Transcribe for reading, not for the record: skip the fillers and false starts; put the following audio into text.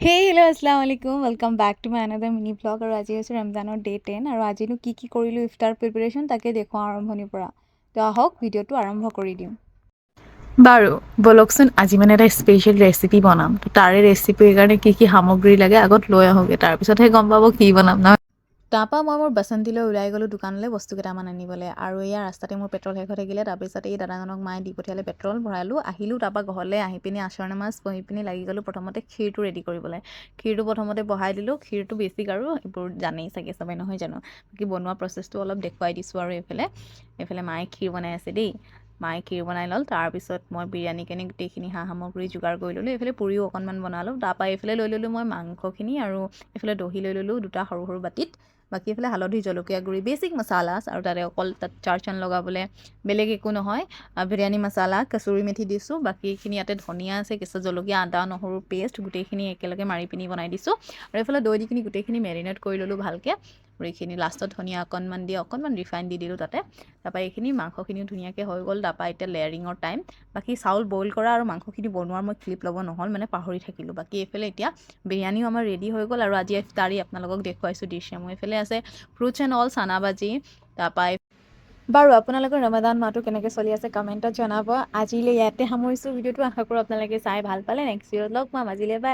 hello' আসসালামু আলাইকুম welcome back to my another mini blog আৰু আজি হৈছে ৰমজানৰ ডে 10 আৰু আজিনো কি কৰিলোঁ ইফতাৰ প্ৰিপাৰেশ্যন তাকে দেখুৱাওঁ আৰম্ভণিৰ পৰা তো আহক ভিডিঅ'টো আৰম্ভ কৰি দিওঁ বাৰু বলকচোন আজি মানে এটা স্পেচিয়েল ৰেচিপি বনাম তো তাৰে ৰেচিপিৰ কাৰণে কি সামগ্ৰী লাগে আগত লৈ আহোঁগৈ তাৰপিছতহে গম পাব কি বনাম নহয় তাৰপৰা মই মোৰ বাচন্তিলৈ ওলাই গ'লোঁ দোকানলৈ বস্তু কেইটামান আনিবলৈ আৰু এয়া ৰাস্তাতে মোৰ পেট্ৰল শেষ হৈ থাকিলে তাৰপিছত এই দাদাজনক মায়ে দি পঠিয়ালে পেট্ৰল ভৰালোঁ আহিলোঁ তাৰপৰা ঘৰলৈ আহি পিনি আচৰ নামাজ পঢ়ি পিনি লাগি গ'লোঁ প্ৰথমতে ক্ষীৰটো ৰেডি কৰিবলৈ ক্ষীৰটো প্ৰথমতে বহাই দিলোঁ ক্ষীৰটো বেছিক আৰু এইবোৰ জানেই চাগে চবে নহয় জানো বাকী বনোৱা প্ৰচেছটো অলপ দেখুৱাই দিছোঁ আৰু এইফালে মায়ে ক্ষীৰ বনাই আছে দেই মায়ে ক্ষীৰ বনাই ল'ল তাৰপিছত মই বিৰিয়ানী কাৰণে গোটেইখিনি সা সামগ্ৰী যোগাৰ কৰি ল'লোঁ এইফালে পুৰিও অকণমান বনালোঁ তাৰপৰা এইফালে লৈ ল'লোঁ মই মাংসখিনি আৰু এইফালে দহি লৈ ল'লোঁ দুটা সৰু সৰু বাতিত বাকী এইফালে হালধি জলকীয়া গুড়ি বেছিক মছালাছ আৰু তাতে অকল তাত চান লগাবলৈ বেলেগ একো নহয় বিৰিয়ানী মছালা কচুৰি মেথি দিছোঁ বাকীখিনি ইয়াতে ধনিয়া আছে কেঁচা জলকীয়া আদা নহৰু পেষ্ট গোটেইখিনি একেলগে মাৰি পিনি বনাই দিছোঁ আৰু এইফালে দৈ দি কিনি গোটেইখিনি মেৰিনেট কৰি ল'লোঁ ভালকৈ আৰু এইখিনি লাষ্টত ধনিয়া অকণমান দি অকণমান ৰিফাইন দি দিলোঁ তাতে তাৰপৰা এইখিনি মাংসখিনিও ধুনীয়াকৈ হৈ গ'ল তাৰপৰা এতিয়া লেয়াৰিঙৰ টাইম বাকী চাউল বইল কৰা আৰু মাংসখিনি বনোৱাৰ মই ক্লিপ ল'ব নহ'ল মানে পাহৰি থাকিলোঁ বাকী এইফালে এতিয়া বিৰিয়ানীও আমাৰ ৰেডি হৈ গ'ল আৰু আজি ইফতাৰী আপোনালোকক দেখুৱাইছোঁ ডিছসমূহ এইফালে আছে ফ্ৰুটছ এণ্ড অল চানা ভাজি তাৰপৰা বাৰু আপোনালোকৰ ৰমাদান মাহটো কেনেকৈ চলি আছে কমেণ্টত জনাব আজিলৈ ইয়াতে সামৰিছোঁ ভিডিঅ'টো আশা কৰোঁ আপোনালোকে চাই ভাল পালে নেক্সট ভিডিঅ'ত লগ পাম আজিলৈ বাই